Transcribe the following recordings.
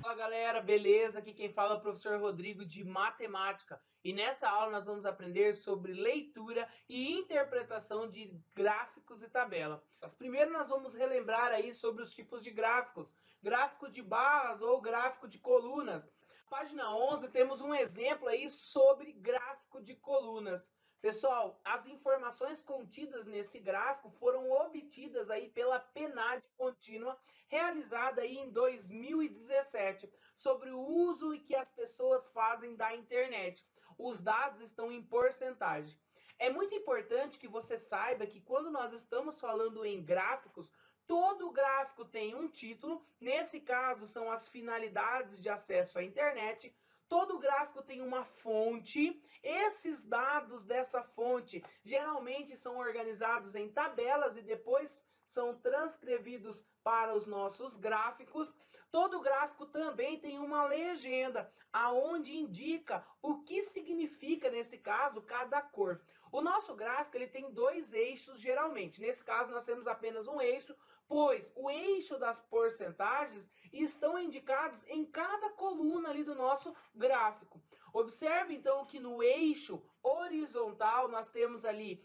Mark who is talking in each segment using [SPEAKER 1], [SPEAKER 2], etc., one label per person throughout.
[SPEAKER 1] Fala galera, beleza? Aqui quem fala é o professor Rodrigo de Matemática e nessa aula nós vamos aprender sobre leitura e interpretação de gráficos e tabela. Mas primeiro nós vamos relembrar aí sobre os tipos de gráficos, gráfico de barras ou gráfico de colunas. Na página 11 temos um exemplo aí sobre gráfico de colunas. Pessoal, as informações contidas nesse gráfico foram obtidas aí pela PNAD contínua, realizada aí em 2017, sobre o uso que as pessoas fazem da internet. Os dados estão em porcentagem. É muito importante que você saiba que quando nós estamos falando em gráficos, todo gráfico tem um título, nesse caso são as finalidades de acesso à internet. Todo gráfico tem uma fonte. Esses dados dessa fonte geralmente são organizados em tabelas e depois são transcrevidos para os nossos gráficos. Todo gráfico também tem uma legenda, aonde indica o que significa, nesse caso, cada cor. O nosso gráfico ele tem dois eixos, geralmente. Nesse caso, nós temos apenas um eixo, pois o eixo das porcentagens estão indicados em cada coluna ali do nosso gráfico. Observe, então, que no eixo horizontal nós temos ali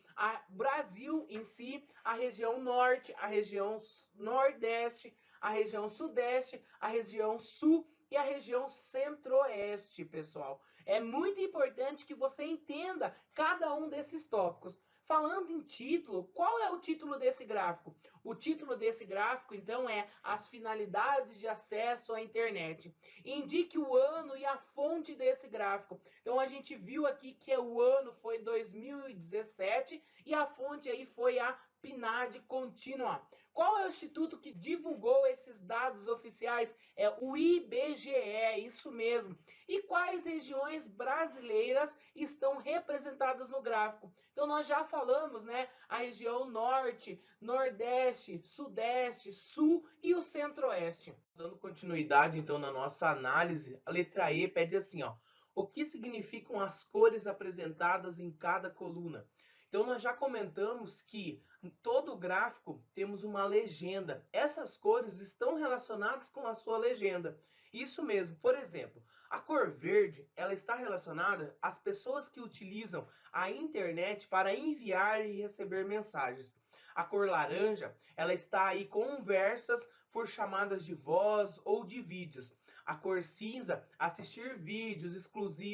[SPEAKER 1] o Brasil em si, a região norte, a região nordeste, a região sudeste, a região sul e a região centro-oeste, pessoal. É muito importante que você entenda cada um desses tópicos. Falando em título, qual é o título desse gráfico? O título desse gráfico, então, é as finalidades de acesso à internet. Indique o ano e a fonte desse gráfico. Então, a gente viu aqui que o ano foi 2017 e a fonte aí foi a PNAD contínua. Qual é o instituto que divulgou esses dados oficiais? É o IBGE, isso mesmo. E quais regiões brasileiras estão representadas no gráfico? Então nós já falamos, né? A região norte, nordeste, sudeste, sul e o centro-oeste. Dando continuidade então na nossa análise, a letra E pede assim, ó: o que significam as cores apresentadas em cada coluna? Então, nós já comentamos que em todo gráfico temos uma legenda. Essas cores estão relacionadas com a sua legenda. Isso mesmo. Por exemplo, a cor verde, ela está relacionada às pessoas que utilizam a internet para enviar e receber mensagens. A cor laranja, ela está aí conversas por chamadas de voz ou de vídeos. A cor cinza, assistir vídeos,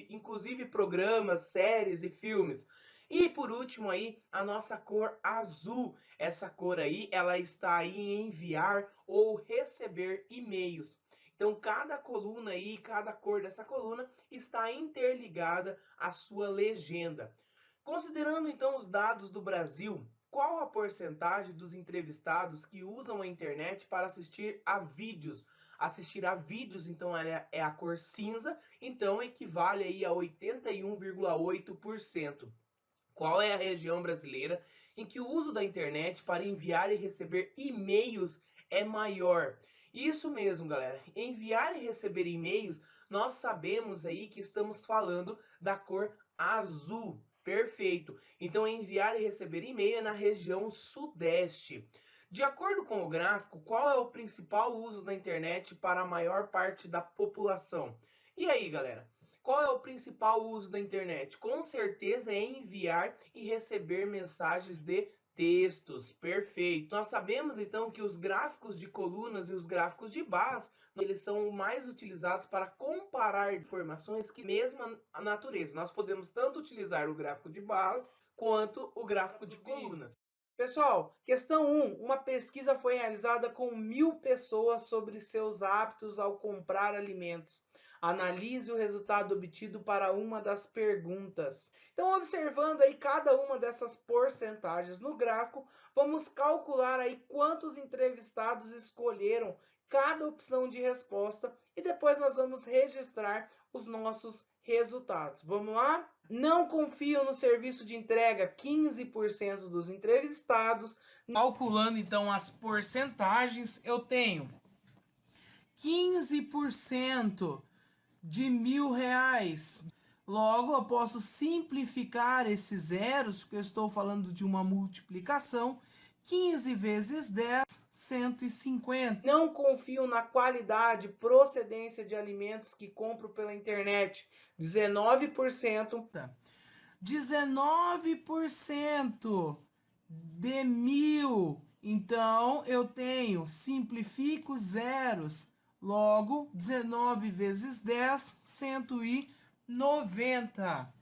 [SPEAKER 1] inclusive programas, séries e filmes. E por último aí, a nossa cor azul. Essa cor aí, ela está aí em enviar ou receber e-mails. Então, cada coluna aí, cada cor dessa coluna está interligada à sua legenda. Considerando então os dados do Brasil, qual a porcentagem dos entrevistados que usam a internet para assistir a vídeos? Assistir a vídeos, então, é a cor cinza, então equivale aí a 81,8%. Qual é a região brasileira em que o uso da internet para enviar e receber e-mails é maior? Isso mesmo, galera. Enviar e receber e-mails, nós sabemos aí que estamos falando da cor azul. Perfeito. Então, enviar e receber e-mail é na região sudeste. De acordo com o gráfico, qual é o principal uso da internet para a maior parte da população? E aí, galera? Qual é o principal uso da internet? Com certeza é enviar e receber mensagens de textos. Perfeito. Nós sabemos então que os gráficos de colunas e os gráficos de barras, eles são mais utilizados para comparar informações que mesma natureza. Nós podemos tanto utilizar o gráfico de barras quanto o gráfico de colunas. Pessoal, questão 1. Uma pesquisa foi realizada com 1.000 pessoas sobre seus hábitos ao comprar alimentos. Analise o resultado obtido para uma das perguntas. Então, observando aí cada uma dessas porcentagens no gráfico, vamos calcular aí quantos entrevistados escolheram cada opção de resposta e depois nós vamos registrar os nossos resultados. Vamos lá? Não confiam no serviço de entrega, 15% dos entrevistados. Calculando então as porcentagens, eu tenho 15% de R$ 1.000. Logo, eu posso simplificar esses zeros, porque eu estou falando de uma multiplicação.
[SPEAKER 2] 15 vezes 10, 150.
[SPEAKER 1] Não confio na qualidade e procedência de alimentos que compro pela internet. 19%.
[SPEAKER 2] 19% de 1.000. Então, eu tenho, simplifico zeros. Logo, 19 vezes 10, 190.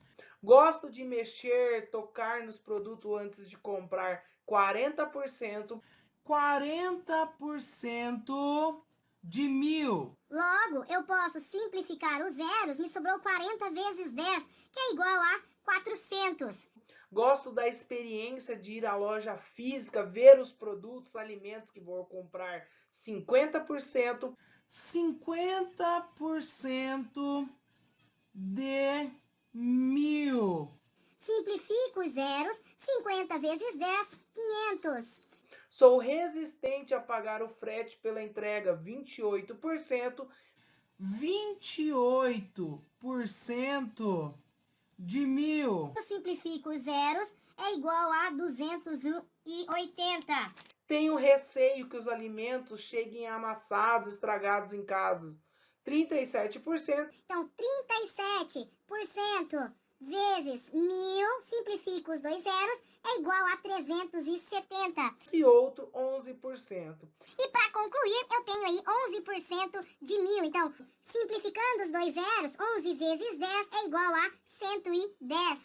[SPEAKER 1] Gosto de mexer, tocar nos produtos antes de comprar. 40%.
[SPEAKER 2] 40% de 1.000.
[SPEAKER 3] Logo, eu posso simplificar os zeros, me sobrou 40 vezes 10, que é igual a 400.
[SPEAKER 1] Gosto da experiência de ir à loja física, ver os produtos, alimentos que vou comprar. 50%.
[SPEAKER 2] 50% de 1.000.
[SPEAKER 3] Simplifico os zeros, 50 vezes 10, 500.
[SPEAKER 1] Sou resistente a pagar o frete pela entrega. 28%.
[SPEAKER 2] 28% de 1.000.
[SPEAKER 3] Eu simplifico os zeros, é igual a 280.
[SPEAKER 1] Tenho receio que os alimentos cheguem amassados, estragados em casa. 37%.
[SPEAKER 3] Então, 37% vezes 1.000, simplifico os dois zeros, é igual a 370.
[SPEAKER 1] E outro 11%.
[SPEAKER 3] E para concluir, eu tenho aí 11% de 1.000. Então, simplificando os dois zeros, 11 vezes 10 é igual a 110.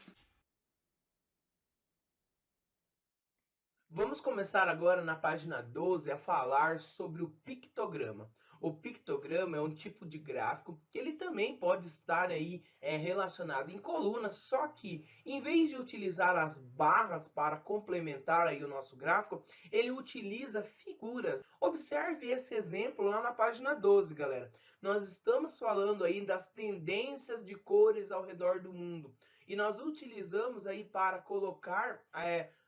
[SPEAKER 1] Vamos começar agora na página 12 a falar sobre o pictograma. O pictograma é um tipo de gráfico que ele também pode estar aí relacionado em colunas, só que em vez de utilizar as barras para complementar aí o nosso gráfico, ele utiliza figuras. Observe esse exemplo lá na página 12, galera. Nós estamos falando aí das tendências de cores ao redor do mundo e nós utilizamos aí para colocar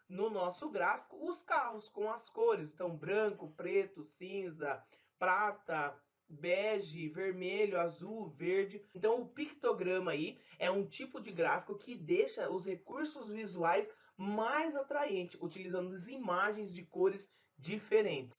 [SPEAKER 1] no nosso gráfico os carros com as cores. Então, branco, preto, cinza, prata, bege, vermelho, azul, verde. Então, o pictograma aí é um tipo de gráfico que deixa os recursos visuais mais atraentes, utilizando as imagens de cores diferentes.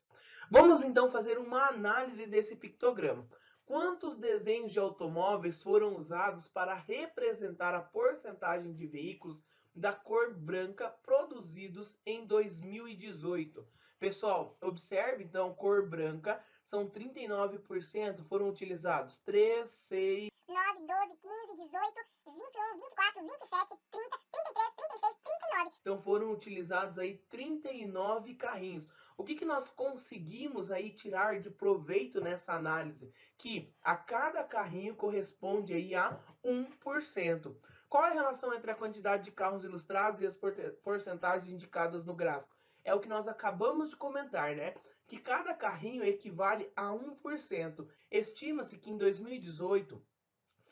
[SPEAKER 1] Vamos então fazer uma análise desse pictograma. Quantos desenhos de automóveis foram usados para representar a porcentagem de veículos da cor branca produzidos em 2018? Pessoal, observe então, cor branca são 39%, foram utilizados 3, 6,
[SPEAKER 3] 9, 12, 15, 18, 21, 24, 27, 30, 33, 36, 39.
[SPEAKER 1] então foram utilizados aí 39 carrinhos. O que nós conseguimos aí tirar de proveito nessa análise? Que a cada carrinho corresponde aí a 1%. Qual é a relação entre a quantidade de carros ilustrados e as porcentagens indicadas no gráfico? É o que nós acabamos de comentar, né? Que cada carrinho equivale a 1%. Estima-se que em 2018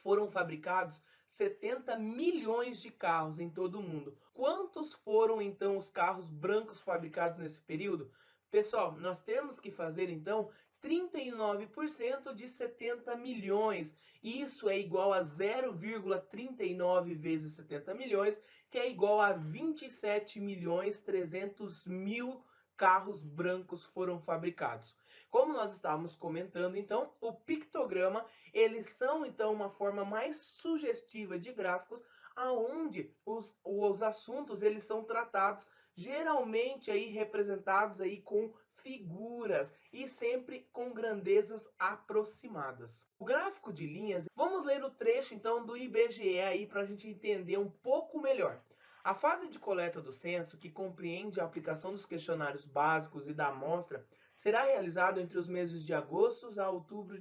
[SPEAKER 1] foram fabricados 70 milhões de carros em todo o mundo. Quantos foram então os carros brancos fabricados nesse período? Pessoal, nós temos que fazer então 39% de 70 milhões. Isso é igual a 0,39 vezes 70 milhões, que é igual a 27 milhões 300 mil carros brancos foram fabricados. Como nós estávamos comentando, então, o pictograma, eles são então uma forma mais sugestiva de gráficos, aonde os assuntos eles são tratados geralmente aí representados aí com figuras e sempre com grandezas aproximadas. O gráfico de linhas, vamos ler o trecho então do IBGE aí para a gente entender um pouco melhor. A fase de coleta do censo, que compreende a aplicação dos questionários básicos e da amostra, será realizado entre os meses de agosto a outubro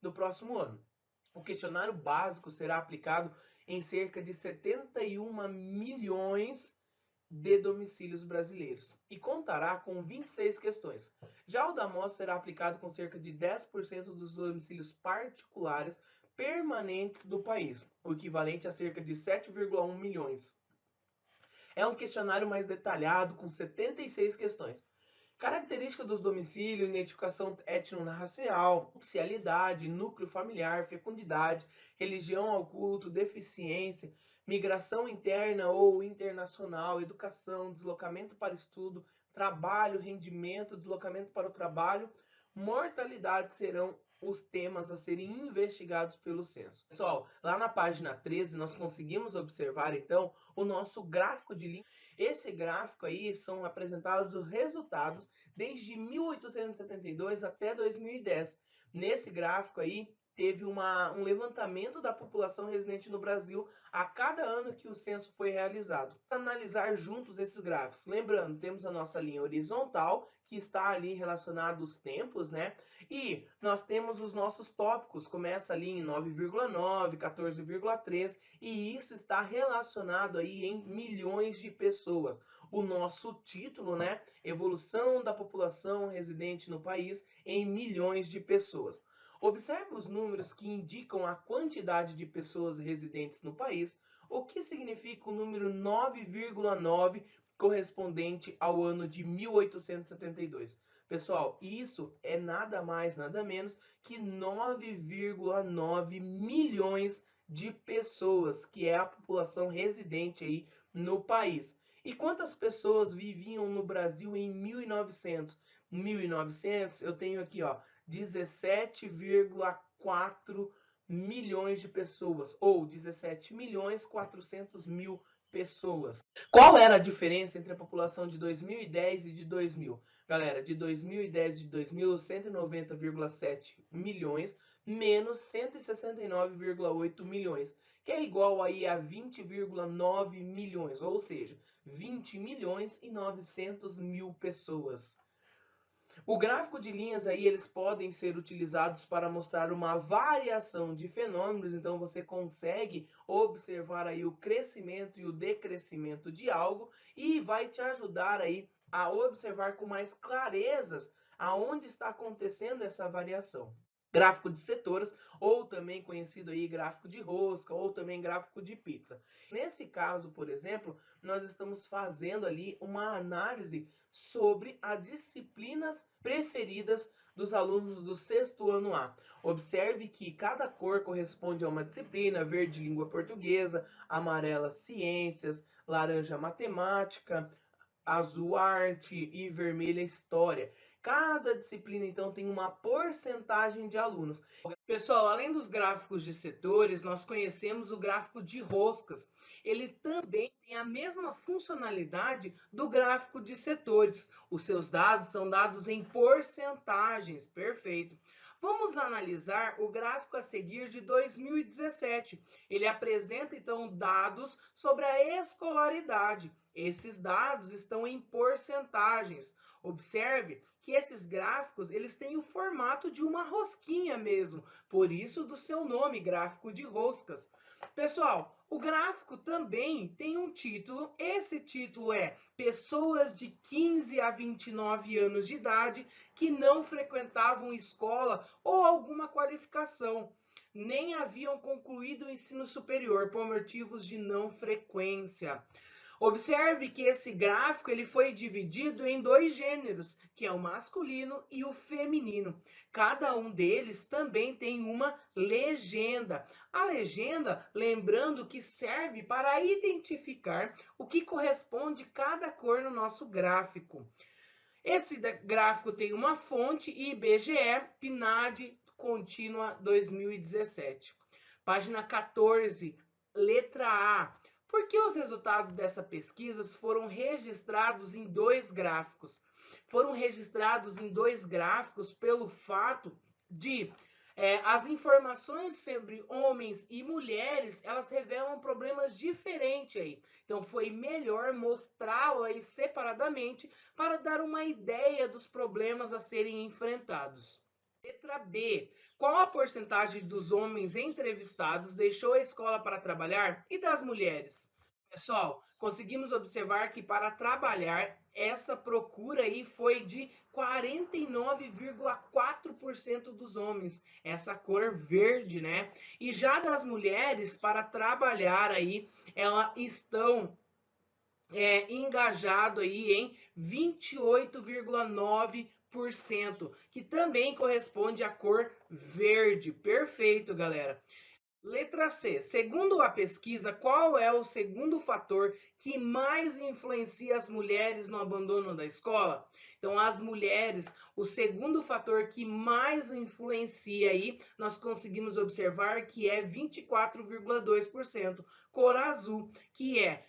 [SPEAKER 1] do próximo ano. O questionário básico será aplicado em cerca de 71 milhões de domicílios brasileiros e contará com 26 questões. Já o da amostra será aplicado com cerca de 10% dos domicílios particulares permanentes do país, o equivalente a cerca de 7,1 milhões. É um questionário mais detalhado, com 76 questões. Característica dos domicílios, identificação étnico-racial, oficialidade, núcleo familiar, fecundidade, religião ao culto, deficiência, migração interna ou internacional, educação, deslocamento para estudo, trabalho, rendimento, deslocamento para o trabalho, mortalidade serão os temas a serem investigados pelo censo. Pessoal, lá na página 13 nós conseguimos observar então o nosso gráfico de linha. Esse gráfico aí são apresentados os resultados desde 1872 até 2010. Nesse gráfico aí teve um levantamento da população residente no Brasil a cada ano que o censo foi realizado. Vamos analisar juntos esses gráficos. Lembrando, temos a nossa linha horizontal, que está ali relacionado aos tempos, né? E nós temos os nossos tópicos, começa ali em 9,9, 14,3, e isso está relacionado aí em milhões de pessoas. O nosso título, né? Evolução da população residente no país em milhões de pessoas. Observe os números que indicam a quantidade de pessoas residentes no país, o que significa o número 9,9 correspondente ao ano de 1872. Pessoal, isso é nada mais, nada menos que 9,9 milhões de pessoas, que é a população residente aí no país. E quantas pessoas viviam no Brasil em 1900? 1900, eu tenho aqui, ó, 17,4 milhões de pessoas, ou 17.400.000 pessoas. Qual era a diferença entre a população de 2010 e de 2000? Galera, de 2010 e de 2000, 190,7 milhões menos 169,8 milhões, que é igual aí a 20,9 milhões, ou seja, 20.900.000 pessoas. O gráfico de linhas aí, eles podem ser utilizados para mostrar uma variação de fenômenos, então você consegue observar aí o crescimento e o decrescimento de algo e vai te ajudar aí a observar com mais clarezas aonde está acontecendo essa variação. Gráfico de setores, ou também conhecido aí gráfico de rosca, ou também gráfico de pizza. Nesse caso, por exemplo, nós estamos fazendo ali uma análise sobre as disciplinas preferidas dos alunos do sexto ano A. Observe que cada cor corresponde a uma disciplina: verde, língua portuguesa; amarela, ciências; laranja, matemática; azul, arte e vermelha, história. Cada disciplina, então, tem uma porcentagem de alunos. Pessoal, além dos gráficos de setores, nós conhecemos o gráfico de roscas. Ele também tem a mesma funcionalidade do gráfico de setores. Os seus dados são dados em porcentagens. Perfeito. Vamos analisar o gráfico a seguir de 2017. Ele apresenta, então, dados sobre a escolaridade. Esses dados estão em porcentagens. Observe que esses gráficos, eles têm o formato de uma rosquinha mesmo, por isso do seu nome, gráfico de roscas. Pessoal, o gráfico também tem um título. Esse título é Pessoas de 15 a 29 anos de idade que não frequentavam escola ou alguma qualificação, nem haviam concluído o ensino superior por motivos de não frequência. Observe que esse gráfico ele foi dividido em dois gêneros, que é o masculino e o feminino. Cada um deles também tem uma legenda. A legenda, lembrando que serve para identificar o que corresponde cada cor no nosso gráfico. Esse gráfico tem uma fonte IBGE, PNAD Contínua 2017. Página 14, letra A. Por que os resultados dessa pesquisa foram registrados em dois gráficos? Foram registrados em dois gráficos pelo fato de as informações sobre homens e mulheres, elas revelam problemas diferentes aí. Então foi melhor mostrá-lo aí separadamente para dar uma ideia dos problemas a serem enfrentados. Letra B. Qual a porcentagem dos homens entrevistados deixou a escola para trabalhar e das mulheres? Pessoal, conseguimos observar que para trabalhar, essa procura aí foi de 49,4% dos homens, essa cor verde, né? E já das mulheres, para trabalhar aí, elas estão engajado aí em 28,9%, que também corresponde à cor verde. Perfeito, galera. Letra C. Segundo a pesquisa, qual é o segundo fator que mais influencia as mulheres no abandono da escola? Então, as mulheres, o segundo fator que mais influencia aí, nós conseguimos observar que é 24,2%, cor azul, que é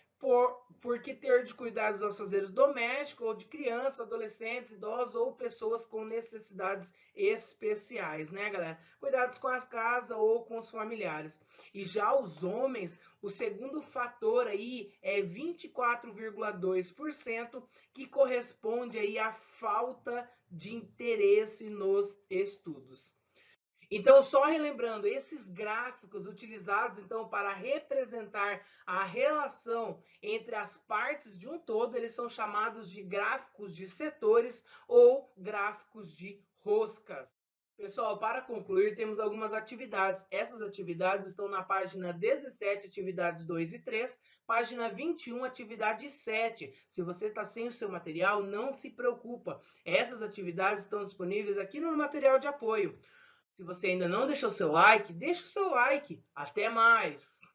[SPEAKER 1] porque ter de cuidados aos fazeres domésticos ou de crianças, adolescentes, idosos ou pessoas com necessidades especiais, né, galera? Cuidados com as casas ou com os familiares. E já os homens, o segundo fator aí é 24,2%, que corresponde aí à falta de interesse nos estudos. Então, só relembrando, esses gráficos utilizados então para representar a relação entre as partes de um todo, eles são chamados de gráficos de setores ou gráficos de roscas. Pessoal, para concluir, temos algumas atividades. Essas atividades estão na página 17, atividades 2 e 3, página 21, atividade 7. Se você está sem o seu material, não se preocupa. Essas atividades estão disponíveis aqui no material de apoio. Se você ainda não deixou seu like, deixa o seu like. Até mais!